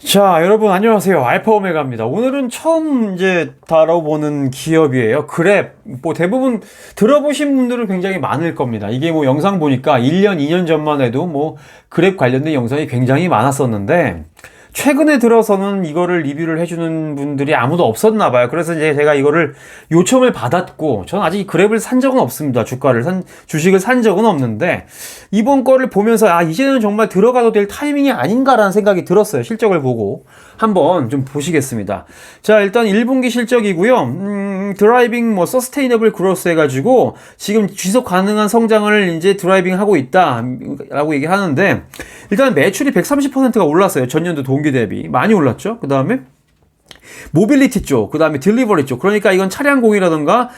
자, 여러분 안녕하세요. 알파 오메가입니다. 오늘은 처음 이제 다뤄보는 기업이에요. 그랩. 뭐 대부분 들어보신 분들은 굉장히 많을 겁니다. 이게 뭐 영상 보니까 1년, 2년 전만 해도 뭐 그랩 관련된 영상이 굉장히 많았었는데 최근에 들어서는 이거를 리뷰를 해주는 분들이 아무도 없었나 봐요. 그래서 이제 제가 이거를 요청을 받았고, 저는 아직 그랩을 산 적은 없습니다. 주식을 산 적은 없는데, 이번 거를 보면서, 이제는 정말 들어가도 될 타이밍이 아닌가라는 생각이 들었어요. 실적을 보고. 한번 좀 보시겠습니다. 자, 일단 1분기 실적이고요. 드라이빙 서스테이너블 그로스 해가지고, 지금 지속 가능한 성장을 이제 드라이빙 하고 있다. 라고 얘기를 하는데, 일단 매출이 130%가 올랐어요. 전년도 동기 대비. 많이 올랐죠? 그 다음에 모빌리티 쪽, 그 다음에 딜리버리 쪽. 그러니까 이건 차량 공유라든가,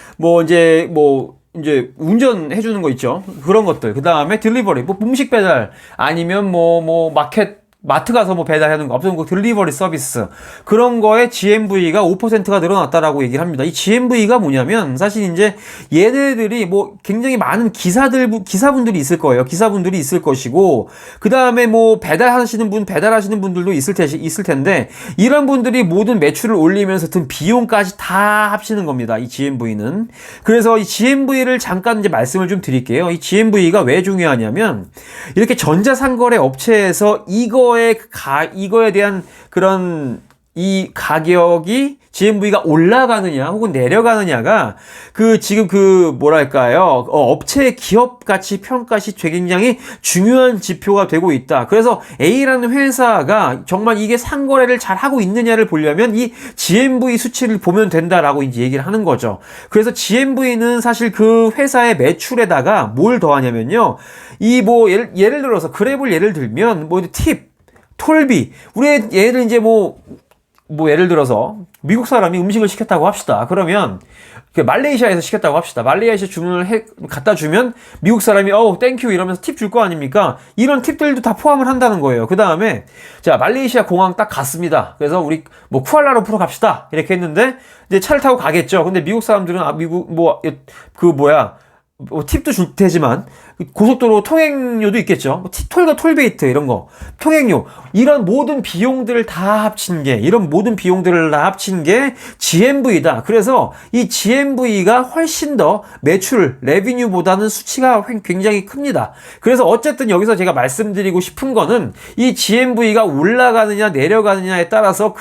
이제 운전해주는 거 있죠. 그런 것들. 그 다음에 딜리버리, 음식 배달, 아니면 마트 가서 배달하는 거, 아무튼 딜리버리 서비스. 그런 거에 GMV가 5%가 늘어났다라고 얘기를 합니다. 이 GMV가 뭐냐면, 사실 이제 얘네들이 굉장히 많은 기사분들이 있을 거예요. 기사분들이 있을 것이고, 그 다음에 배달하시는 분들도 있을 텐데, 이런 분들이 모든 매출을 올리면서 든 비용까지 다 합치는 겁니다. 이 GMV는. 그래서 이 GMV를 잠깐 이제 말씀을 좀 드릴게요. 이 GMV가 왜 중요하냐면, 이렇게 전자상거래 업체에서 이거에 대한 이 가격이 GMV가 올라가느냐 혹은 내려가느냐가 업체의 기업 가치 평가시 굉장히 중요한 지표가 되고 있다. 그래서 A라는 회사가 정말 이게 상거래를 잘 하고 있느냐를 보려면 이 GMV 수치를 보면 된다라고 이제 얘기를 하는 거죠. 그래서 GMV는 사실 그 회사의 매출에다가 뭘 더하냐면요. 예를 들어서 그랩을 예를 들면 톨비, 얘를 이제 예를 들어서 미국 사람이 음식을 시켰다고 합시다. 그러면 말레이시아에서 시켰다고 합시다. 말레이시아 주문을 갖다 주면 미국 사람이 땡큐 이러면서 팁 줄 거 아닙니까? 이런 팁들도 다 포함을 한다는 거예요. 그 다음에 자, 말레이시아 공항 딱 갔습니다. 그래서 우리 쿠알라룸푸르 갑시다. 이렇게 했는데 이제 차를 타고 가겠죠. 근데 미국 사람들은 팁도 줄 테지만 고속도로 통행료도 있겠죠. 톨과 톨베이트 이런 거, 통행료, 이런 모든 비용들을 다 합친 게 GMV다. 그래서 이 GMV가 훨씬 더 매출, 레비뉴보다는 수치가 굉장히 큽니다. 그래서 어쨌든 여기서 제가 말씀드리고 싶은 거는 이 GMV가 올라가느냐 내려가느냐에 따라서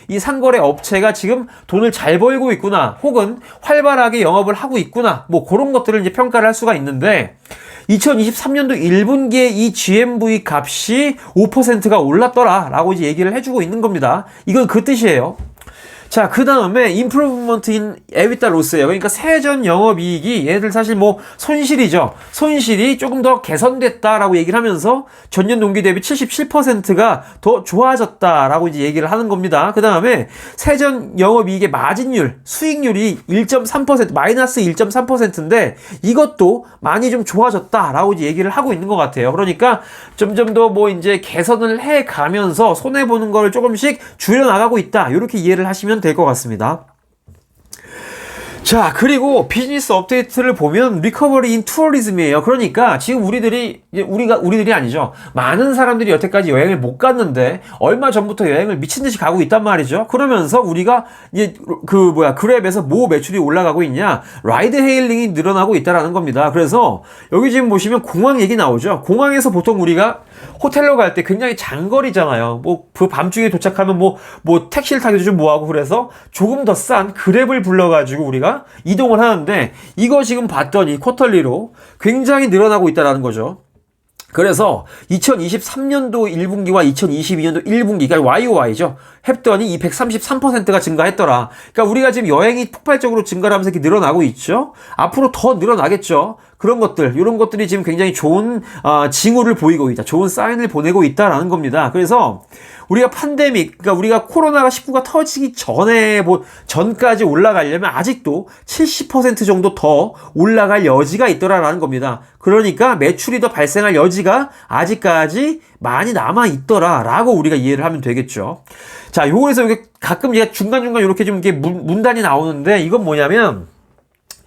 이 상거래 업체가 지금 돈을 잘 벌고 있구나, 혹은 활발하게 영업을 하고 있구나, 그런 것들을 이제 평가를 할 수가 있는데, 2023년도 1분기에 이 GMV 값이 5%가 올랐더라라고 이제 얘기를 해주고 있는 겁니다. 이건 그 뜻이에요. 자, 그 다음에 improvement in EBITDA loss예요. 그러니까 세전 영업이익이 얘들 사실 손실이죠. 손실이 조금 더 개선됐다라고 얘기를 하면서 전년 동기 대비 77%가 더 좋아졌다라고 이제 얘기를 하는 겁니다. 그 다음에 세전 영업이익의 마진율, 수익률이 1.3%, 마이너스 1.3%인데 이것도 많이 좀 좋아졌다라고 이제 얘기를 하고 있는 것 같아요. 그러니까 점점 더 이제 개선을 해 가면서 손해보는 거를 조금씩 줄여나가고 있다. 이렇게 이해를 하시면 될 것 같습니다. 자, 그리고 비즈니스 업데이트를 보면 리커버리 인 투어리즘이에요. 그러니까 지금 우리들이 아니죠. 많은 사람들이 여태까지 여행을 못 갔는데 얼마 전부터 여행을 미친 듯이 가고 있단 말이죠. 그러면서 우리가 이제 그랩에서 매출이 올라가고 있냐? 라이드 헤일링이 늘어나고 있다라는 겁니다. 그래서 여기 지금 보시면 공항 얘기 나오죠. 공항에서 보통 우리가 호텔로 갈 때 굉장히 장거리잖아요. 그 밤중에 도착하면 택시를 타기도 좀 뭐하고, 그래서 조금 더 싼 그랩을 불러가지고 우리가 이동을 하는데, 이거 지금 봤더니 쿼털리로 굉장히 늘어나고 있다는 거죠. 그래서 2023년도 1분기와 2022년도 1분기, 그러니까 YOY죠. 했더니 이 133%가 증가했더라. 그러니까 우리가 지금 여행이 폭발적으로 증가를 하면서 이렇게 늘어나고 있죠. 앞으로 더 늘어나겠죠. 이런 것들이 지금 굉장히 좋은 징후를 보이고 있다. 좋은 사인을 보내고 있다라는 겁니다. 그래서 우리가 그러니까 우리가 코로나19가 터지기 전까지 올라가려면 아직도 70% 정도 더 올라갈 여지가 있더라라는 겁니다. 그러니까 매출이 더 발생할 여지가 아직까지 많이 남아있더라라고 우리가 이해를 하면 되겠죠. 자, 요거에서 가끔 중간중간 이렇게 좀 문단이 나오는데, 이건 뭐냐면,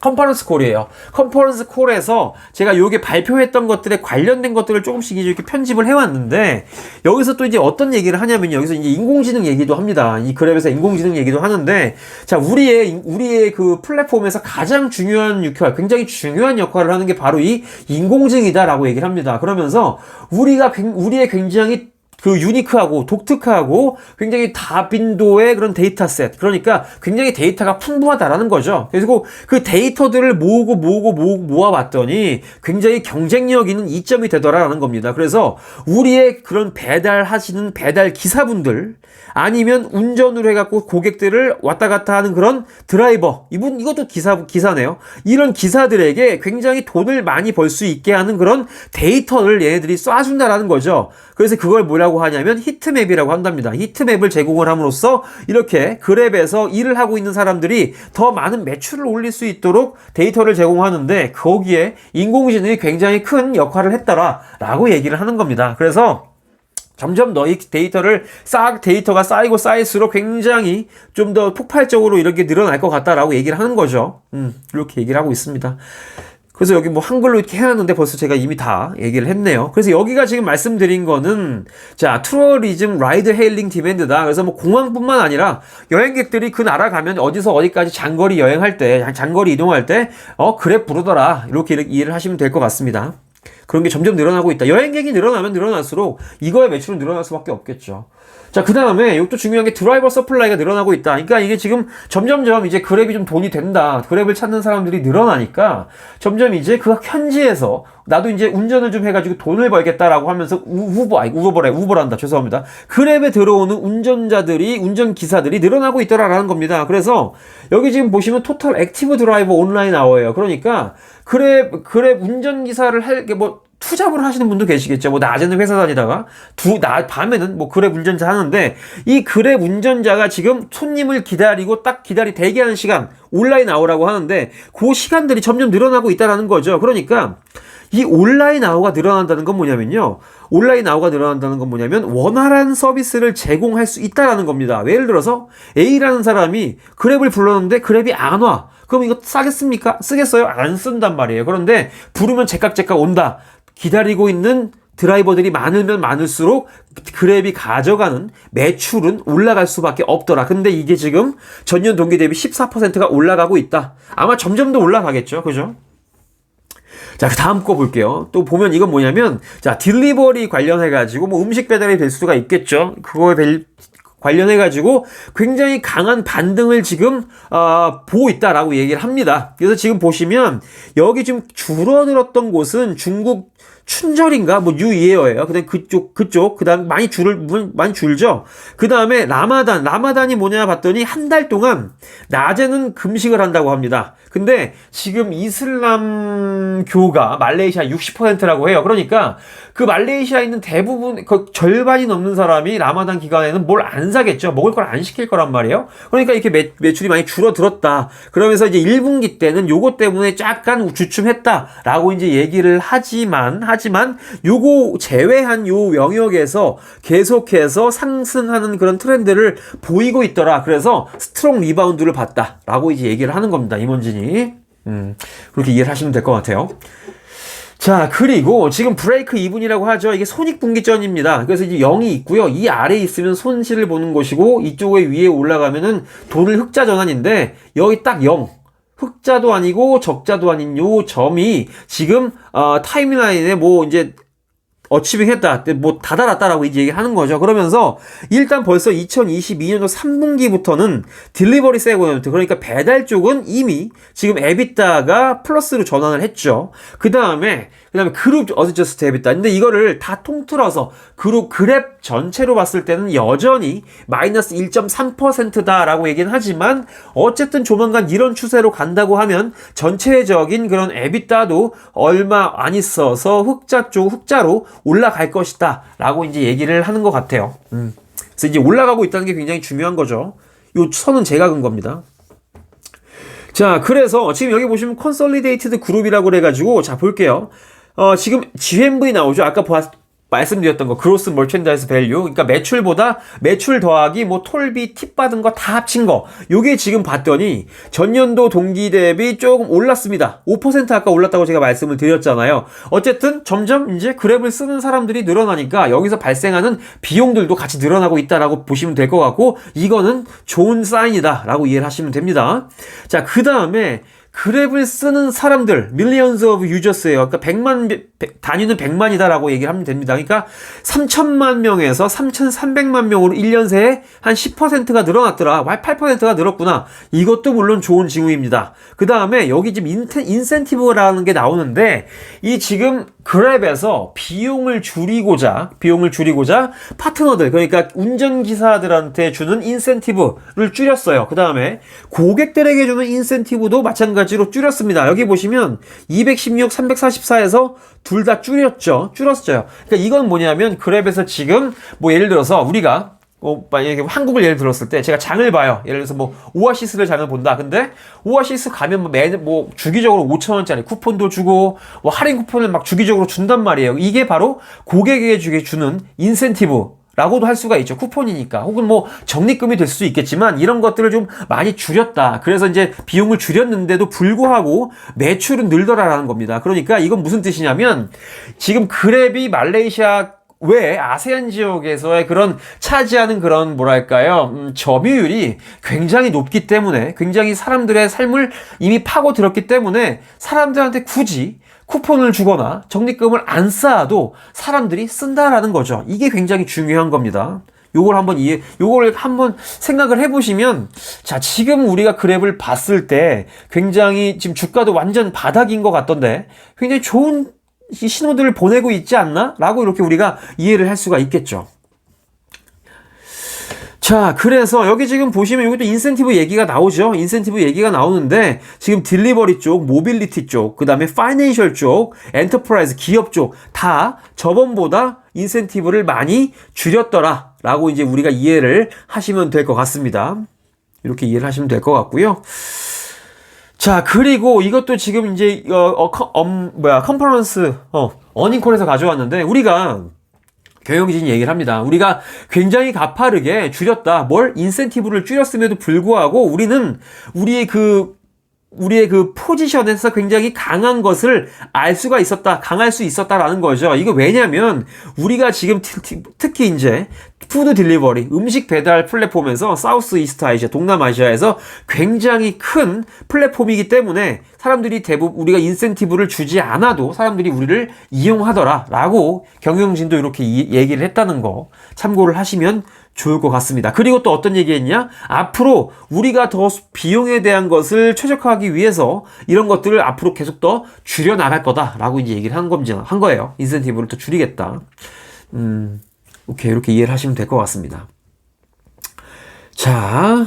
컨퍼런스 콜이에요. 컨퍼런스 콜에서 제가 요게 발표했던 것들에 관련된 것들을 조금씩 이렇게 편집을 해왔는데, 여기서 또 이제 어떤 얘기를 하냐면요. 여기서 이제 인공지능 얘기도 합니다. 이 그랩에서 인공지능 얘기도 하는데, 자, 우리의 그 플랫폼에서 가장 중요한 역할, 굉장히 중요한 역할을 하는 게 바로 이 인공지능이다라고 얘기를 합니다. 그러면서 우리의 굉장히 그 유니크하고 독특하고 굉장히 다빈도의 그런 데이터셋, 그러니까 굉장히 데이터가 풍부하다라는 거죠. 그래서 그 데이터들을 모아봤더니 굉장히 경쟁력 있는 이점이 되더라라는 겁니다. 그래서 우리의 그런 배달하시는 배달 기사분들, 아니면 운전을 해갖고 고객들을 왔다 갔다 하는 그런 드라이버, 이것도 기사네요. 이런 기사들에게 굉장히 돈을 많이 벌 수 있게 하는 그런 데이터를 얘네들이 쏴준다라는 거죠. 그래서 그걸 뭐라고 하냐면 히트맵이라고 한답니다. 히트맵을 제공을 함으로써 이렇게 그랩에서 일을 하고 있는 사람들이 더 많은 매출을 올릴 수 있도록 데이터를 제공하는데, 거기에 인공지능이 굉장히 큰 역할을 했다라고 얘기를 하는 겁니다. 그래서 점점 너희 데이터가 쌓이고 쌓일수록 굉장히 좀 더 폭발적으로 이렇게 늘어날 것 같다라고 얘기를 하는 거죠. 이렇게 얘기를 하고 있습니다. 그래서 여기 뭐 한글로 이렇게 해놨는데 벌써 제가 이미 다 얘기를 했네요. 그래서 여기가 지금 말씀드린 거는, 자, 투어리즘 라이드 헤일링 디맨드다. 그래서 뭐 공항뿐만 아니라 여행객들이 그 나라 가면 어디서 어디까지 장거리 여행할 때, 장거리 이동할 때, 그랩 부르더라. 이렇게 이해를 하시면 될 것 같습니다. 그런 게 점점 늘어나고 있다. 여행객이 늘어나면 늘어날수록 이거의 매출은 늘어날 수밖에 없겠죠. 자, 그 다음에 이것도 중요한 게 드라이버 서플라이가 늘어나고 있다. 그러니까 이게 지금 점점점 이제 그랩이 좀 돈이 된다. 그랩을 찾는 사람들이 늘어나니까 점점 이제 그 현지에서 나도 이제 운전을 좀 해가지고 돈을 벌겠다라고 하면서 우버란다. 죄송합니다. 그랩에 들어오는 운전기사들이 늘어나고 있더라라는 겁니다. 그래서 여기 지금 보시면 토탈 액티브 드라이버 온라인 아워예요. 그러니까 그랩 운전기사를 투잡을 하시는 분도 계시겠죠. 뭐 낮에는 회사 다니다가 밤에는 뭐 그랩 운전자 하는데, 이 그랩 운전자가 지금 손님을 기다리고 대기하는 시간 온라인 아워라고 하는데, 그 시간들이 점점 늘어나고 있다라는 거죠. 그러니까 이 온라인 아워가 늘어난다는 건 뭐냐면 원활한 서비스를 제공할 수 있다라는 겁니다. 예를 들어서 A라는 사람이 그랩을 불렀는데 그랩이 안 와. 그럼 이거 싸겠습니까? 쓰겠어요? 안 쓴단 말이에요. 그런데 부르면 제깍제깍 온다. 기다리고 있는 드라이버들이 많으면 많을수록 그랩이 가져가는 매출은 올라갈 수밖에 없더라. 근데 이게 지금 전년 동기 대비 14%가 올라가고 있다. 아마 점점 더 올라가겠죠. 그죠? 자, 그 다음 거 볼게요. 또 보면 이건 뭐냐면, 자, 딜리버리 관련해가지고 뭐 음식 배달이 될 수가 있겠죠. 그거에 관련해가지고 굉장히 강한 반등을 지금 보고 있다라고 얘기를 합니다. 그래서 지금 보시면 여기 지금 줄어들었던 곳은 중국 춘절인가 뭐 뉴이어예요. 그다음 그쪽 그다음 많이 줄죠. 그다음에 라마단이 뭐냐 봤더니 한 달 동안 낮에는 금식을 한다고 합니다. 근데 지금 이슬람교가 말레이시아 60%라고 해요. 그러니까 그 말레이시아에 있는 대부분 절반이 넘는 사람이 라마단 기간에는 뭘 안 사겠죠. 먹을 걸 안 시킬 거란 말이에요. 그러니까 이렇게 매출이 많이 줄어들었다. 그러면서 이제 1분기 때는 요거 때문에 약간 주춤했다라고 이제 얘기를 하지만 요거 제외한 요 영역에서 계속해서 상승하는 그런 트렌드를 보이고 있더라. 그래서 스트롱 리바운드를 봤다라고 이제 얘기를 하는 겁니다. 임원진이. 그렇게 이해를 하시면 될 것 같아요. 자, 그리고 지금 브레이크 이븐이라고 하죠. 이게 손익분기점입니다. 그래서 이제 0이 있고요. 이 아래에 있으면 손실을 보는 것이고, 이쪽에 위에 올라가면은 돈을 흑자 전환인데, 여기 딱 0. 흑자도 아니고 적자도 아닌 요 점이 지금 타임라인에 뭐 이제 어치빙 했다, 뭐 다다랐다라고 이제 얘기하는 거죠. 그러면서 일단 벌써 2022년도 3분기부터는 딜리버리 세그먼트, 그러니까 배달 쪽은 이미 지금 에비타가 플러스로 전환을 했죠. 그 다음에 그룹 어드저스트 에비타. 근데 이거를 다 통틀어서 그랩 전체로 봤을 때는 여전히 마이너스 1.3%다라고 얘기는 하지만, 어쨌든 조만간 이런 추세로 간다고 하면 전체적인 그런 에비타도 얼마 안 있어서 흑자로 올라갈 것이다 라고 이제 얘기를 하는 것 같아요. 그래서 이제 올라가고 있다는 게 굉장히 중요한 거죠. 요 선은 제가 긋은 겁니다. 자, 그래서 지금 여기 보시면 컨솔리데이티드 그룹이라고 그래가지고, 자, 볼게요. 지금 GMV 나오죠. 아까 말씀드렸던 거 그로스 머천다이즈 밸류, 그러니까 매출보다 매출 더하기 뭐 톨비 팁 받은 거 다 합친 거, 요게 지금 봤더니 전년도 동기 대비 조금 올랐습니다. 5% 아까 올랐다고 제가 말씀을 드렸잖아요. 어쨌든 점점 이제 그랩을 쓰는 사람들이 늘어나니까 여기서 발생하는 비용들도 같이 늘어나고 있다라고 보시면 될 것 같고, 이거는 좋은 사인이다라고 이해를 하시면 됩니다. 자, 그 다음에 그랩을 쓰는 사람들, millions of users예요. 그러니까 단위는 100만이다라고 얘기를 하면 됩니다. 그러니까 3천만 명에서 3,300만 명으로 1년 새에 한 10%가 늘어났더라. 8%가 늘었구나. 이것도 물론 좋은 징후입니다. 그 다음에 여기 지금 인센티브라는 게 나오는데, 이 지금 그랩에서 비용을 줄이고자 파트너들, 그러니까 운전기사들한테 주는 인센티브를 줄였어요. 그 다음에 고객들에게 주는 인센티브도 마찬가지로 줄였습니다. 여기 보시면 216, 344에서 둘 다 줄었죠. 그러니까 이건 뭐냐면, 그랩에서 지금 뭐 예를 들어서 우리가 만약에 한국을 예를 들었을 때 제가 장을 봐요. 예를 들어서 뭐 오아시스를 장을 본다. 근데 오아시스 가면 뭐 주기적으로 5,000원짜리 쿠폰도 주고 뭐 할인 쿠폰을 막 주기적으로 준단 말이에요. 이게 바로 고객에게 주는 인센티브 라고도 할 수가 있죠. 쿠폰이니까. 혹은 뭐 적립금이 될 수도 있겠지만, 이런 것들을 좀 많이 줄였다. 그래서 이제 비용을 줄였는데도 불구하고 매출은 늘더라라는 겁니다. 그러니까 이건 무슨 뜻이냐면, 지금 그랩이 말레이시아 외 아세안 지역에서의 그런 차지하는 그런 뭐랄까요, 점유율이 굉장히 높기 때문에, 굉장히 사람들의 삶을 이미 파고들었기 때문에 사람들한테 굳이 쿠폰을 주거나 적립금을 안 쌓아도 사람들이 쓴다라는 거죠. 이게 굉장히 중요한 겁니다. 요걸 한번 생각을 해보시면, 자, 지금 우리가 그랩을 봤을 때 굉장히 지금 주가도 완전 바닥인 것 같던데 굉장히 좋은 신호들을 보내고 있지 않나? 라고 이렇게 우리가 이해를 할 수가 있겠죠. 자, 그래서 여기 지금 보시면 여기도 인센티브 얘기가 나오죠. 인센티브 얘기가 나오는데, 지금 딜리버리 쪽, 모빌리티 쪽, 그 다음에 파이낸셜 쪽, 엔터프라이즈, 기업 쪽 다 저번보다 인센티브를 많이 줄였더라 라고 이제 우리가 이해를 하시면 될 것 같습니다. 이렇게 이해를 하시면 될 것 같고요. 자, 그리고 이것도 지금 이제 컨퍼런스 어닝콜에서 가져왔는데, 우리가 경영진이 얘기를 합니다. 우리가 굉장히 가파르게 줄였다. 인센티브를 줄였음에도 불구하고 우리는 우리의 그 포지션에서 굉장히 강한 것을 알 수가 있었다. 강할 수 있었다라는 거죠. 이거 왜냐면 우리가 지금 특히 이제 푸드 딜리버리, 음식 배달 플랫폼에서 사우스 이스트 아시아, 동남아시아에서 굉장히 큰 플랫폼이기 때문에 사람들이 대부분 우리가 인센티브를 주지 않아도 사람들이 우리를 이용하더라 라고 경영진도 이렇게 얘기를 했다는 거 참고를 하시면 좋을 것 같습니다. 그리고 또 어떤 얘기했냐? 앞으로 우리가 더 비용에 대한 것을 최적화하기 위해서 이런 것들을 앞으로 계속 더 줄여나갈 거다라고 이제 얘기를 한 거예요. 인센티브를 더 줄이겠다. 오케이, 이렇게 이해를 하시면 될 것 같습니다. 자,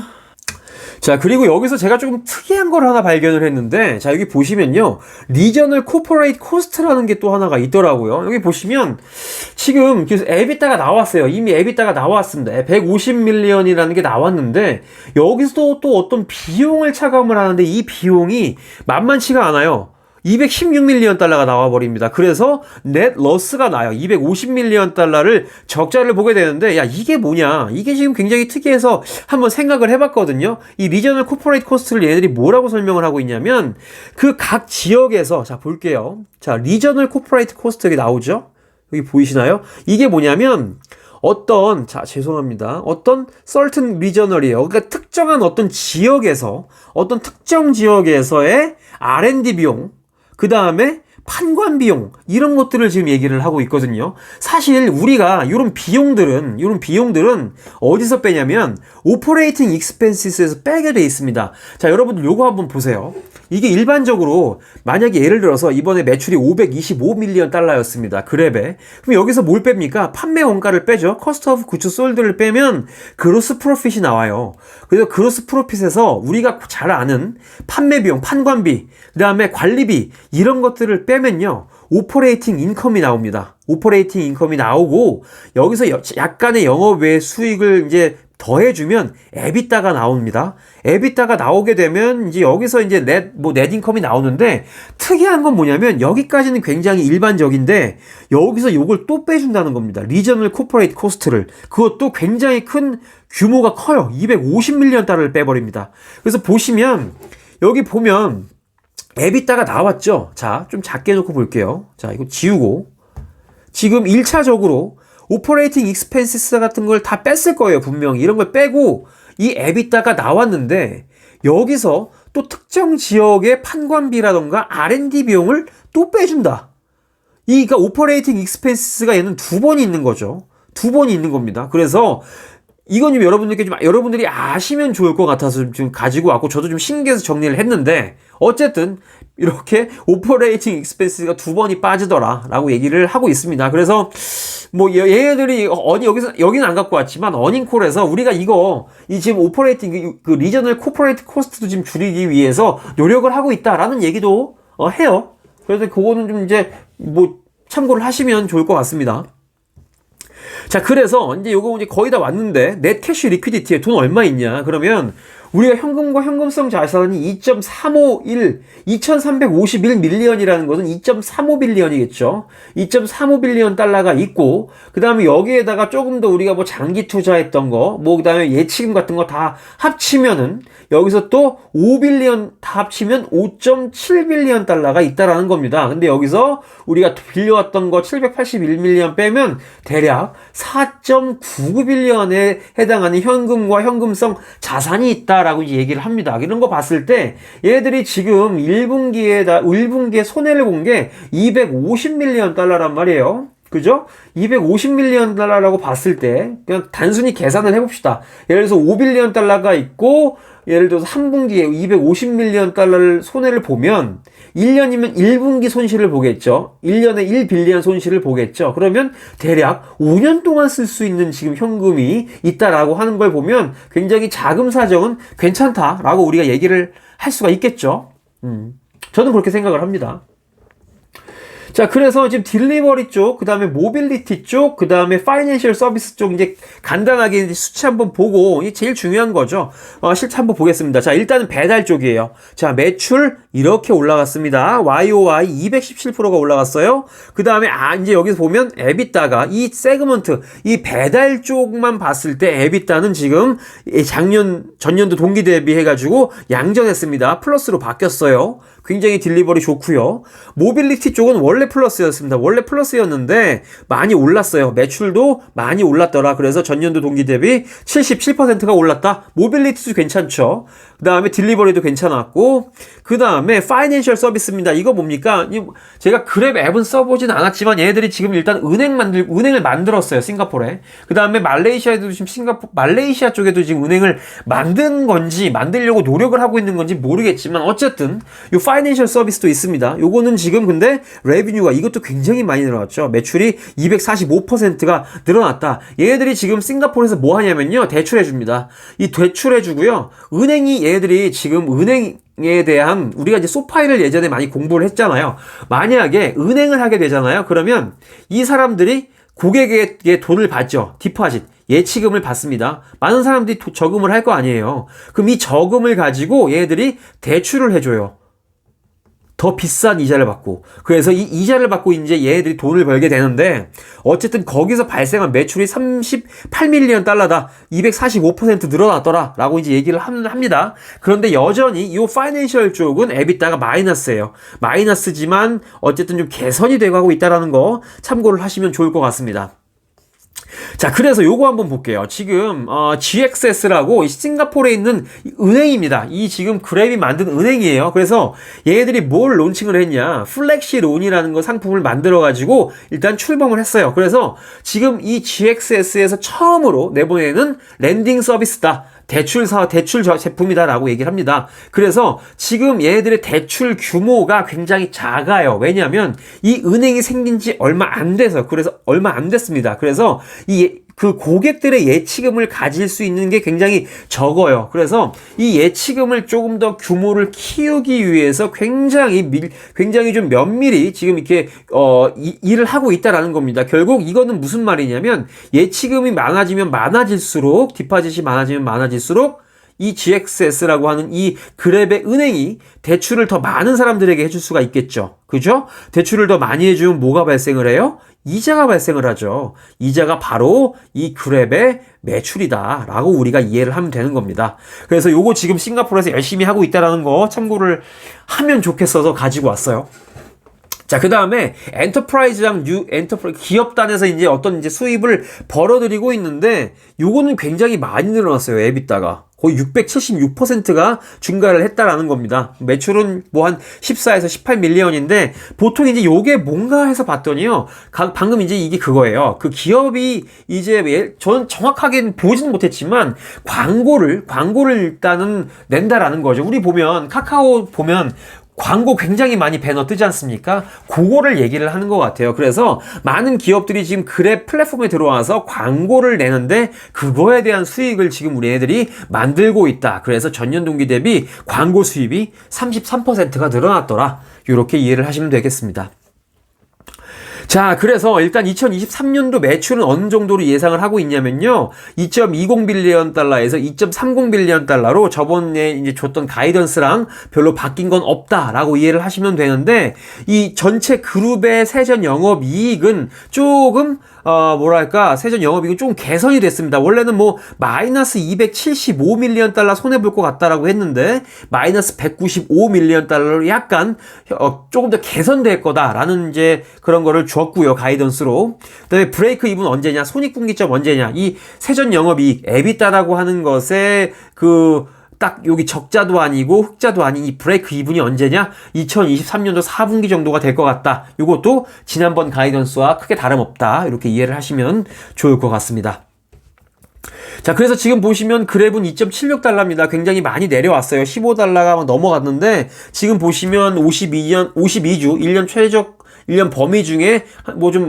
그리고 여기서 제가 조금 특이한 걸 하나 발견을 했는데, 자, 여기 보시면요, 리저널 코퍼레이트 코스트라는 게 또 하나가 있더라고요. 여기 보시면 지금 에비타가 나왔어요. 이미 에비타가 나왔습니다. 150밀리언이라는 게 나왔는데, 여기서도 또 어떤 비용을 차감을 하는데, 이 비용이 만만치가 않아요. 216밀리언 달러가 나와버립니다. 그래서 넷 러스가 나요. 250밀리언 달러를 적자를 보게 되는데, 야, 이게 뭐냐? 이게 지금 굉장히 특이해서 한번 생각을 해봤거든요. 이 리저널 코퍼레이트 코스트를 얘네들이 뭐라고 설명을 하고 있냐면, 그 각 지역에서, 자, 볼게요. 자, 리저널 코퍼레이트 코스트가 나오죠? 여기 보이시나요? 이게 뭐냐면, 어떤 certain regional이에요. 그러니까 특정한 어떤 특정 지역에서의 R&D 비용, 그 다음에 판관 비용, 이런 것들을 지금 얘기를 하고 있거든요. 사실 우리가 이런 비용들은 어디서 빼냐면 오퍼레이팅 익스펜시스에서 빼게 돼 있습니다. 자, 여러분들 요거 한번 보세요. 이게 일반적으로 만약에 예를 들어서 이번에 매출이 525밀리언 달러였습니다. 그랩에. 그럼 여기서 뭘 뺍니까? 판매 원가를 빼죠. 커스트 오브 구츠 솔드를 빼면 그로스 프로핏이 나와요. 그래서 그로스 프로핏에서 우리가 잘 아는 판매 비용, 판관비, 그 다음에 관리비, 이런 것들을 빼면요, 오퍼레이팅 인컴이 나옵니다. 오퍼레이팅 인컴이 나오고, 여기서 약간의 영업 외 수익을 이제 더해주면 에비타가 나옵니다. 에비타가 나오게 되면 이제 여기서 이제 넷인컴이 나오는데 특이한 건 뭐냐면 여기까지는 굉장히 일반적인데 여기서 요걸 또 빼준다는 겁니다. 리저널 코퍼레이트 코스트를. 그것도 굉장히 큰 규모가 커요. 250밀리언 달러를 빼버립니다. 그래서 보시면 여기 보면 에비타가 나왔죠. 자, 좀 작게 놓고 볼게요. 자, 이거 지우고 지금 1차적으로 오퍼레이팅 익스펜시스 같은 걸 다 뺐을 거예요. 분명히 이런 걸 빼고 이 에비타가 나왔는데 여기서 또 특정 지역의 판관비라던가 R&D 비용을 또 빼준다. 그러니까 오퍼레이팅 익스펜시스가 얘는 두 번이 있는 거죠. 두 번이 있는 겁니다. 그래서 이건 좀 여러분들이 아시면 좋을 것 같아서 좀 가지고 왔고 저도 좀 신기해서 정리를 했는데 어쨌든 이렇게 오퍼레이팅 익스펜스가 두 번이 빠지더라 라고 얘기를 하고 있습니다. 그래서 뭐 얘네들이 여기는 안 갖고 왔지만 어닝콜에서 우리가 이 지금 오퍼레이팅 그 리저널 코퍼레이트 코스트도 지금 줄이기 위해서 노력을 하고 있다라는 얘기도 해요. 그래서 그거는 좀 이제 뭐 참고를 하시면 좋을 것 같습니다. 자, 그래서 이제 요거 이제 거의 다 왔는데 넷 캐시 리퀴디티에 돈 얼마 있냐? 그러면 우리가 현금과 현금성 자산이 2351밀리언이라는 것은 2.35빌리언이겠죠. 2.35빌리언 달러가 있고, 그 다음에 여기에다가 조금 더 우리가 뭐 장기 투자했던 거, 뭐 그 다음에 예치금 같은 거 다 합치면은 여기서 또 5빌리언 다 합치면 5.7빌리언 달러가 있다라는 겁니다. 근데 여기서 우리가 빌려왔던 거 781밀리언 빼면 대략 4.99빌리언에 해당하는 현금과 현금성 자산이 있다라고 이제 얘기를 합니다. 이런 거 봤을 때 얘들이 지금 1분기에 손해를 본 게 250밀리언 달러란 말이에요. 그죠? 250밀리언 달러라고 봤을 때 그냥 단순히 계산을 해봅시다. 예를 들어서 5빌리언 달러가 있고 예를 들어서 한 분기에 250밀리언 달러를 손해를 보면 1년이면 1분기 손실을 보겠죠. 1년에 1빌리언 손실을 보겠죠. 그러면 대략 5년 동안 쓸 수 있는 지금 현금이 있다라고 하는 걸 보면 굉장히 자금 사정은 괜찮다라고 우리가 얘기를 할 수가 있겠죠. 저는 그렇게 생각을 합니다. 자, 그래서 지금 딜리버리 쪽, 그 다음에 모빌리티 쪽, 그 다음에 파이낸셜 서비스 쪽 이제 간단하게 이제 수치 한번 보고 이게 제일 중요한 거죠. 실제 한번 보겠습니다. 자, 일단은 배달 쪽이에요. 자, 매출 이렇게 올라갔습니다. YOY 217%가 올라갔어요. 그 다음에 이제 여기서 보면 에비타가 이 세그먼트, 이 배달 쪽만 봤을 때 에비타는 지금 전년도 동기 대비해가지고 양전했습니다. 플러스로 바뀌었어요. 굉장히 딜리버리 좋고요. 모빌리티 쪽은 원래 플러스였습니다. 원래 플러스였는데 많이 올랐어요. 매출도 많이 올랐더라. 그래서 전년도 동기 대비 77%가 올랐다. 모빌리티도 괜찮죠. 그 다음에 딜리버리도 괜찮았고, 그 다음에 파이낸셜 서비스입니다. 이거 뭡니까? 제가 그랩 앱은 써보진 않았지만 얘네들이 지금 일단 은행을 만들었어요. 싱가포르에. 그 다음에 말레이시아에도 지금 말레이시아 쪽에도 지금 은행을 만든 건지 만들려고 노력을 하고 있는 건지 모르겠지만 어쨌든 요 파이낸셜 서비스도 있습니다. 요거는 지금 근데 레비뉴가 이것도 굉장히 많이 늘어났죠. 매출이 245%가 늘어났다. 얘네들이 지금 싱가포르에서 뭐 하냐면요. 대출해줍니다. 이 대출해주고요. 얘네들이 지금 은행에 대한 우리가 이제 소파이를 예전에 많이 공부를 했잖아요. 만약에 은행을 하게 되잖아요. 그러면 이 사람들이 고객에게 돈을 받죠. 디포짓. 예치금을 받습니다. 많은 사람들이 저금을 할 거 아니에요. 그럼 이 저금을 가지고 얘네들이 대출을 해줘요. 더 비싼 이자를 받고. 그래서 이 이자를 받고 이제 얘네들이 돈을 벌게 되는데 어쨌든 거기서 발생한 매출이 38밀리언 달러다. 245% 늘어났더라. 라고 이제 얘기를 합니다. 그런데 여전히 이 파이낸셜 쪽은 에비타가 마이너스예요. 마이너스지만 어쨌든 좀 개선이 되고 하고 있다라는 거 참고를 하시면 좋을 것 같습니다. 자, 그래서 요거 한번 볼게요. 지금 GXS라고 싱가포르에 있는 은행입니다. 이 지금 그랩이 만든 은행이에요. 그래서 얘네들이 뭘 론칭을 했냐? 플렉시 론이라는 거 상품을 만들어 가지고 일단 출범을 했어요. 그래서 지금 이 GXS에서 처음으로 내보내는 랜딩 서비스다. 대출 제품이다라고 얘기를 합니다. 그래서 지금 얘네들의 대출 규모가 굉장히 작아요. 왜냐하면 이 은행이 생긴 지 얼마 안 됐습니다. 그래서 이 그 고객들의 예치금을 가질 수 있는 게 굉장히 적어요. 그래서 이 예치금을 조금 더 규모를 키우기 위해서 굉장히 좀 면밀히 지금 이렇게 일을 하고 있다라는 겁니다. 결국 이거는 무슨 말이냐면 예치금이 많아지면 많아질수록 디파짓이 많아지면 많아질수록 이 GXS라고 하는 이 그랩의 은행이 대출을 더 많은 사람들에게 해줄 수가 있겠죠. 그죠? 대출을 더 많이 해주면 뭐가 발생을 해요? 이자가 발생을 하죠. 이자가 바로 이 그랩의 매출이다 라고 우리가 이해를 하면 되는 겁니다. 그래서 요거 지금 싱가포르에서 열심히 하고 있다라는 거 참고를 하면 좋겠어서 가지고 왔어요. 자, 그 다음에 엔터프라이즈랑 기업단에서 이제 어떤 이제 수입을 벌어들이고 있는데 요거는 굉장히 많이 늘어났어요. 에비타가. 거의 676%가 증가를 했다라는 겁니다. 매출은 뭐 한 14에서 18밀리언인데 보통 이제 요게 뭔가 해서 봤더니요. 방금 이제 이게 그거예요. 그 기업이 이제 저는 정확하게는 보지는 못했지만 광고를 일단은 낸다라는 거죠. 우리 보면 카카오 보면 광고 굉장히 많이 배너 뜨지 않습니까? 그거를 얘기를 하는 것 같아요. 그래서 많은 기업들이 지금 그랩 플랫폼에 들어와서 광고를 내는데 그거에 대한 수익을 지금 우리 애들이 만들고 있다. 그래서 전년 동기 대비 광고 수입이 33%가 늘어났더라. 이렇게 이해를 하시면 되겠습니다. 자, 그래서 일단 2023년도 매출은 어느 정도로 예상을 하고 있냐면요. 2.20 빌리언 달러에서 2.30 빌리언 달러로 저번에 이제 줬던 가이던스랑 별로 바뀐 건 없다라고 이해를 하시면 되는데 이 전체 그룹의 세전 영업 이익은 조금 세전 영업이익은 조금 개선이 됐습니다. 원래는 뭐 마이너스 275밀리언 달러 손해볼 것 같다라고 했는데 마이너스 195밀리언 달러로 약간 조금 더 개선될 거다라는 이제 그런 거를 줬고요. 가이던스로. 그다음에 브레이크 이븐 언제냐? 손익분기점 언제냐? 이 세전 영업이익 에비타라고 하는 것에 딱 여기 적자도 아니고 흑자도 아닌 이 브레이크 이븐이 언제냐? 2023년도 4분기 정도가 될 것 같다. 이것도 지난번 가이던스와 크게 다름없다. 이렇게 이해를 하시면 좋을 것 같습니다. 자, 그래서 지금 보시면 그랩은 2.76달러입니다. 굉장히 많이 내려왔어요. 15달러가 넘어갔는데 지금 보시면 52주 1년 최적 1년 범위 중에 뭐 좀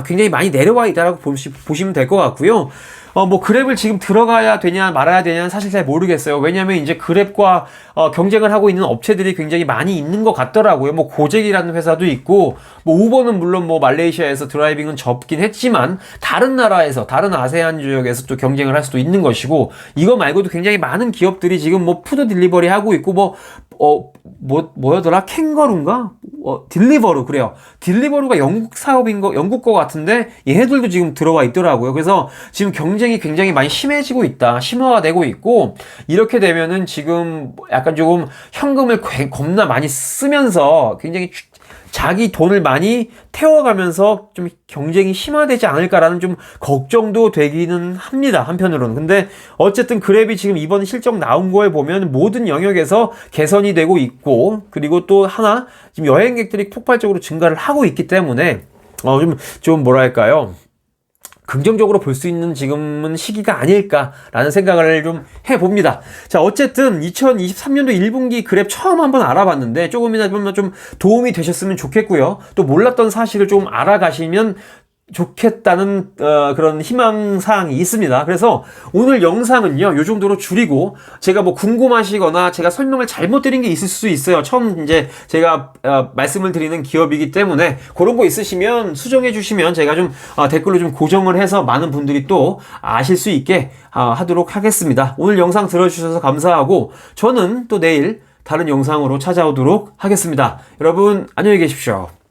굉장히 많이 내려와 있다라고 보시면 될 것 같고요. 뭐 그랩을 지금 들어가야 되냐 말아야 되냐는 사실 잘 모르겠어요. 왜냐면 이제 그랩과 경쟁을 하고 있는 업체들이 굉장히 많이 있는 것 같더라고요. 뭐 고잭이라는 회사도 있고 뭐 우버는 물론 뭐 말레이시아에서 드라이빙은 접긴 했지만 다른 나라에서 다른 아세안 지역에서 또 경쟁을 할 수도 있는 것이고 이거 말고도 굉장히 많은 기업들이 지금 뭐 푸드 딜리버리 하고 있고 뭐였더라? 캥거루인가? 딜리버루, 그래요. 딜리버루가 영국 거 같은데, 얘네들도 지금 들어와 있더라고요. 그래서 지금 경쟁이 굉장히 많이 심해지고 있다. 심화되고 있고, 이렇게 되면은 지금 약간 조금 현금을 겁나 많이 쓰면서 굉장히 자기 돈을 많이 태워가면서 좀 경쟁이 심화되지 않을까라는 좀 걱정도 되기는 합니다. 한편으로는. 근데 어쨌든 그랩이 지금 이번 실적 나온 거에 보면 모든 영역에서 개선이 되고 있고 그리고 또 하나 지금 여행객들이 폭발적으로 증가를 하고 있기 때문에 좀 뭐랄까요. 긍정적으로 볼 수 있는 지금은 시기가 아닐까라는 생각을 좀 해봅니다. 자, 어쨌든 2023년도 1분기 그랩 처음 한번 알아봤는데 조금이나 좀 도움이 되셨으면 좋겠고요. 또 몰랐던 사실을 좀 알아가시면 좋겠다는 그런 희망사항이 있습니다. 그래서 오늘 영상은요 요 정도로 줄이고 제가 뭐 궁금하시거나 제가 설명을 잘못 드린 게 있을 수 있어요. 처음 이제 제가 말씀을 드리는 기업이기 때문에 그런 거 있으시면 수정해 주시면 제가 좀 댓글로 좀 고정을 해서 많은 분들이 또 아실 수 있게 하도록 하겠습니다. 오늘 영상 들어주셔서 감사하고 저는 또 내일 다른 영상으로 찾아오도록 하겠습니다. 여러분 안녕히 계십시오.